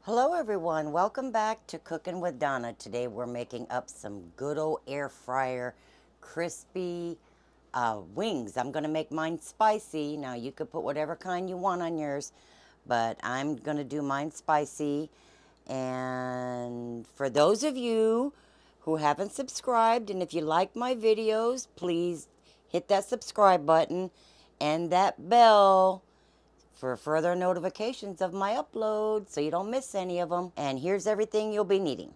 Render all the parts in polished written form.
Hello everyone, welcome back to Cooking with Donna. Today we're making up some good old air fryer crispy wings. I'm going to make mine spicy. Now you could put whatever kind you want on yours, but I'm going to do mine spicy. And for those of you who haven't subscribed, and if you like my videos, please hit that subscribe button and that bell for further notifications of my uploads so you don't miss any of them. And here's everything you'll be needing.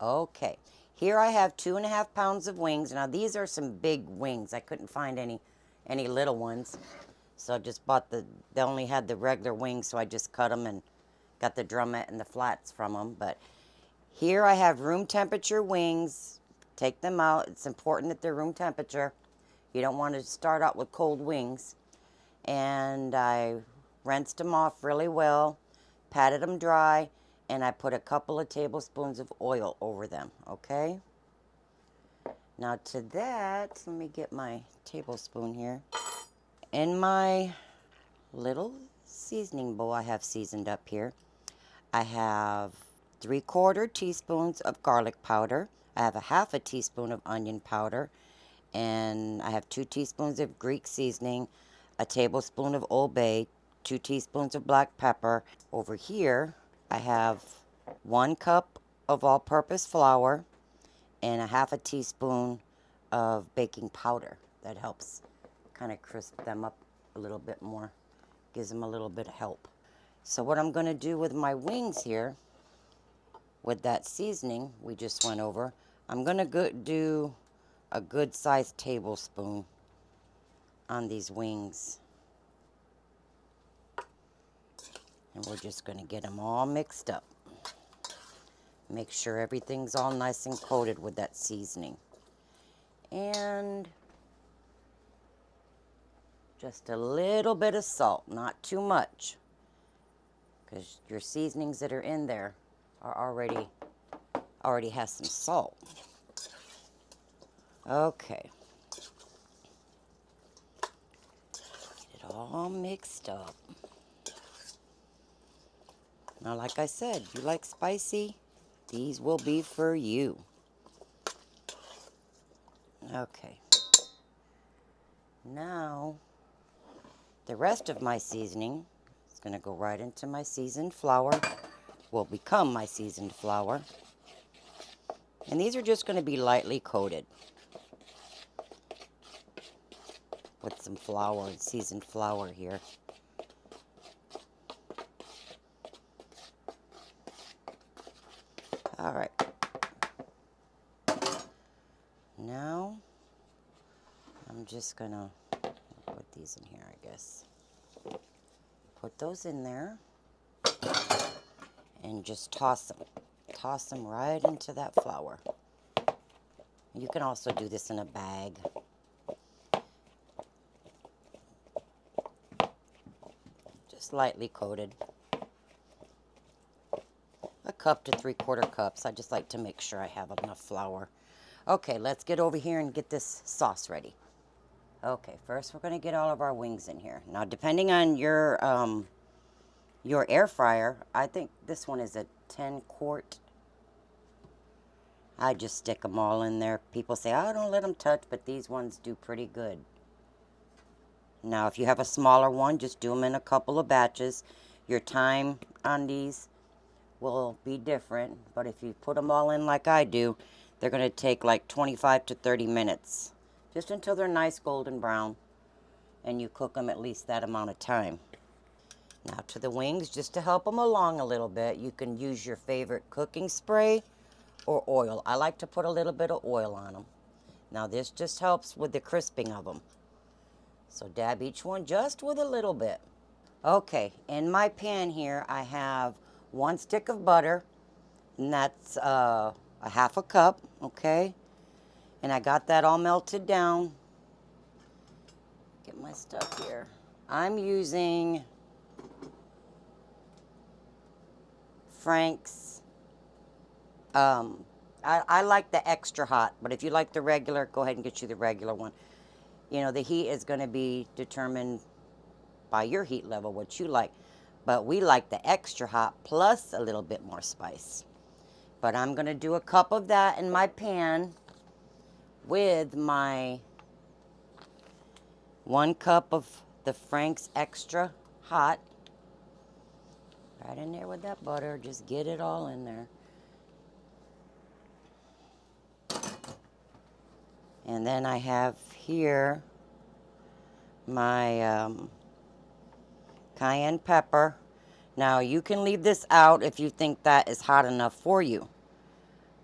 Okay, here I have 2.5 pounds of wings. Now these are some big wings. I couldn't find any little ones, so I just bought they only had the regular wings, so I just cut them and got the drumette and the flats from them. But here I have room temperature wings. Take them out. It's important that they're room temperature. You don't want to start out with cold wings. And I rinsed them off really well, patted them dry, and I put a couple of tablespoons of oil over them, okay? Now to that, let me get my tablespoon here. In my little seasoning bowl I have seasoned up here, I have 3/4 teaspoons of garlic powder. I have a 1/2 teaspoon of onion powder, and I have 2 teaspoons of Greek seasoning, a tablespoon of Old Bay, 2 teaspoons of black pepper. Over here, I have 1 cup of all-purpose flour and a 1/2 teaspoon of baking powder. That helps kind of crisp them up a little bit more, gives them a little bit of help. So what I'm going to do with my wings here, with that seasoning we just went over, I'm going to do a good sized tablespoon on these wings. And we're just going to get them all mixed up. Make sure everything's all nice and coated with that seasoning. And just a little bit of salt, not too much, because your seasonings that are in there are already has some salt. Okay. Get it all mixed up. Now, like I said, you like spicy, these will be for you. Okay. Now, the rest of my seasoning is going to go right into my seasoned flour. Will become my seasoned flour. And these are just going to be lightly coated with some flour, seasoned flour here. All right. Now, I'm just going to put these in here, I guess. Put those in there and just toss them. Toss them right into that flour. You can also do this in a bag. Just lightly coated. A cup to 3/4 cups. I just like to make sure I have enough flour. Okay, let's get over here and get this sauce ready. Okay, first we're going to get all of our wings in here. Now, depending on your air fryer, I think this one is a 10-quart. I just stick them all in there. People say, oh, don't let them touch, but these ones do pretty good. Now, if you have a smaller one, just do them in a couple of batches. Your time on these will be different, but if you put them all in like I do, they're going to take like 25 to 30 minutes, just until they're nice golden brown, and you cook them at least that amount of time. Now to the wings, just to help them along a little bit, you can use your favorite cooking spray or oil. I like to put a little bit of oil on them. Now this just helps with the crisping of them. So dab each one just with a little bit. Okay, in my pan here I have 1 stick of butter, and that's a 1/2 cup, okay? And I got that all melted down. Get my stuff here. I'm using Frank's. I like the extra hot, but if you like the regular, go ahead and get you the regular one. You know, the heat is going to be determined by your heat level, what you like. But we like the extra hot plus a little bit more spice. But I'm going to do a cup of that in my pan with my 1 cup of the Frank's extra hot. Right in there with that butter. Just get it all in there. And then I have here my cayenne pepper. Now you can leave this out if you think that is hot enough for you.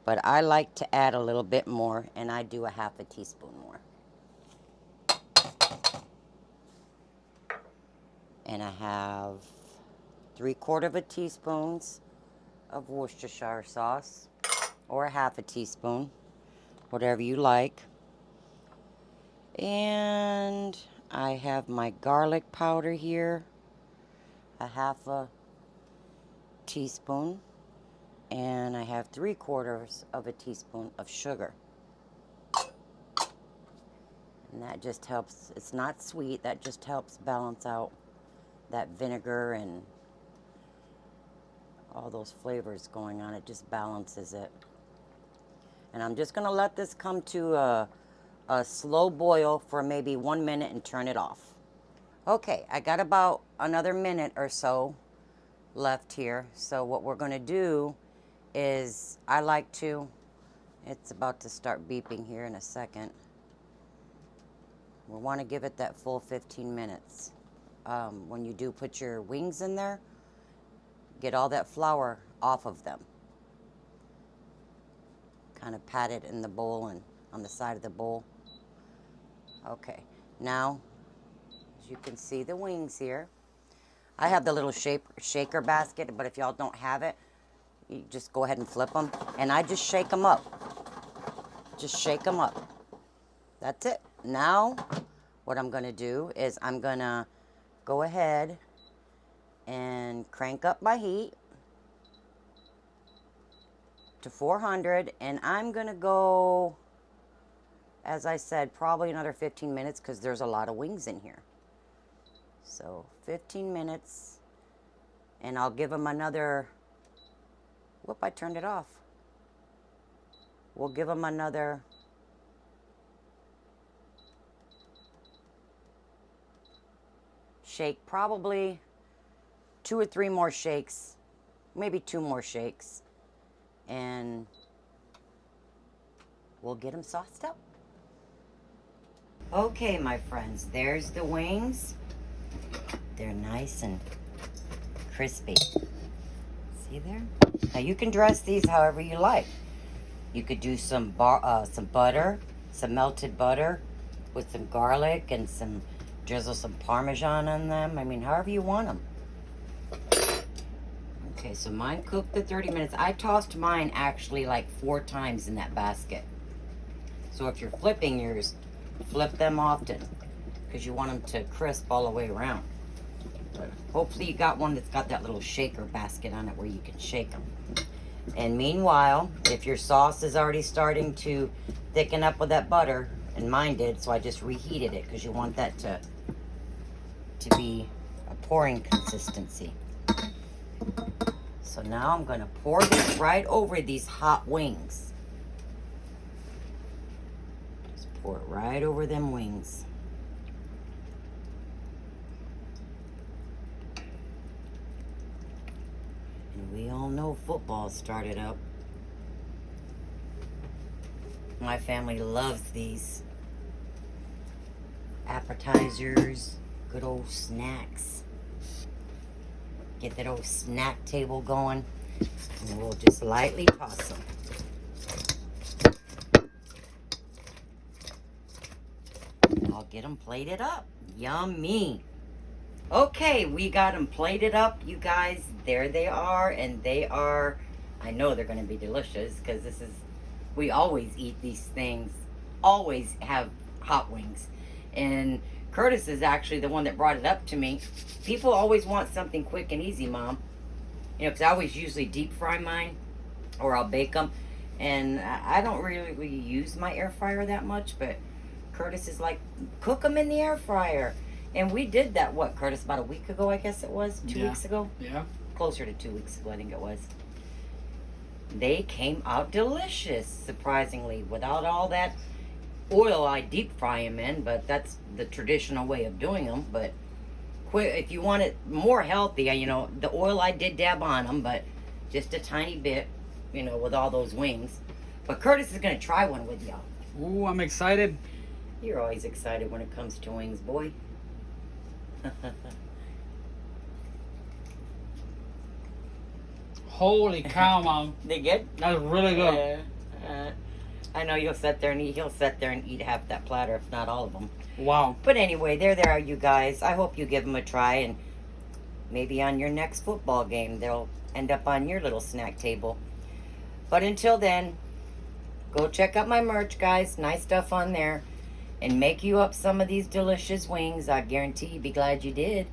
But I like to add a little bit more, and I do a 1/2 teaspoon more. And I have 3/4 teaspoon of Worcestershire sauce, or a 1/2 teaspoon, whatever you like. And I have my garlic powder here, a 1/2 teaspoon, and I have 3/4 teaspoon of sugar. And that just helps, it's not sweet, that just helps balance out that vinegar and all those flavors going on. It just balances it. And I'm just going to let this come to a slow boil for maybe 1 minute and turn it off. Okay, I got about another minute or so left here. So what we're going to do is, I like to, it's about to start beeping here in a second. We want to give it that full 15 minutes. When you do put your wings in there, get all that flour off of them. Kind of pat it in the bowl and on the side of the bowl. Okay, now, as you can see the wings here. I have the little shaker basket, but if y'all don't have it, you just go ahead and flip them. And I just shake them up. Just shake them up. That's it. Now, what I'm going to do is I'm going to go ahead and crank up my heat to 400, and I'm going to go, as I said, probably another 15 minutes because there's a lot of wings in here. So 15 minutes, and I'll give them another, whoop, I turned it off. We'll give them another shake, probably 2 or 3 more shakes, maybe 2 more shakes, and we'll get them sauced up. Okay, my friends, there's the wings. They're nice and crispy. See there? Now you can dress these however you like. You could do some butter, some melted butter with some garlic and drizzle some Parmesan on them. I mean, however you want them. Okay, so mine cooked the 30 minutes. I tossed mine actually like 4 times in that basket. So if you're flipping yours, flip them often because you want them to crisp all the way around. But hopefully you got one that's got that little shaker basket on it where you can shake them. And meanwhile, if your sauce is already starting to thicken up with that butter, and mine did, so I just reheated it because you want that to be a pouring consistency. So now I'm going to pour this right over these hot wings. Just pour it right over them wings. And we all know football started up. My family loves these appetizers, good old snacks. Get that old snack table going, and we'll just lightly toss them. And I'll get them plated up. Yummy. Okay, we got them plated up, you guys. There they are, and they are, I know they're going to be delicious because we always eat these things, always have hot wings. And Curtis is actually the one that brought it up to me. People always want something quick and easy, Mom. You know, because I always usually deep fry mine, or I'll bake them. And I don't really use my air fryer that much, but Curtis is like, cook them in the air fryer. And we did that, what, Curtis, about a week ago, I guess it was? 2 weeks ago? Yeah. Closer to 2 weeks ago, I think it was. They came out delicious, surprisingly, without all that oil I deep fry them in, but that's the traditional way of doing them. But quick, if you want it more healthy, you know, the oil I did dab on them, but just a tiny bit, you know, with all those wings. But Curtis is going to try one with y'all. Ooh, I'm excited. You're always excited when it comes to wings, boy. Holy cow, Mom. They good? That's really good. I know you'll sit there and eat. He'll sit there and eat half that platter, if not all of them. Wow. But anyway, there they are, you guys. I hope you give them a try, and maybe on your next football game, they'll end up on your little snack table. But until then, go check out my merch, guys. Nice stuff on there. And make you up some of these delicious wings. I guarantee you'll be glad you did.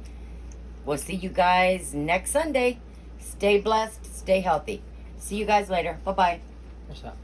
We'll see you guys next Sunday. Stay blessed. Stay healthy. See you guys later. Bye-bye. What's that?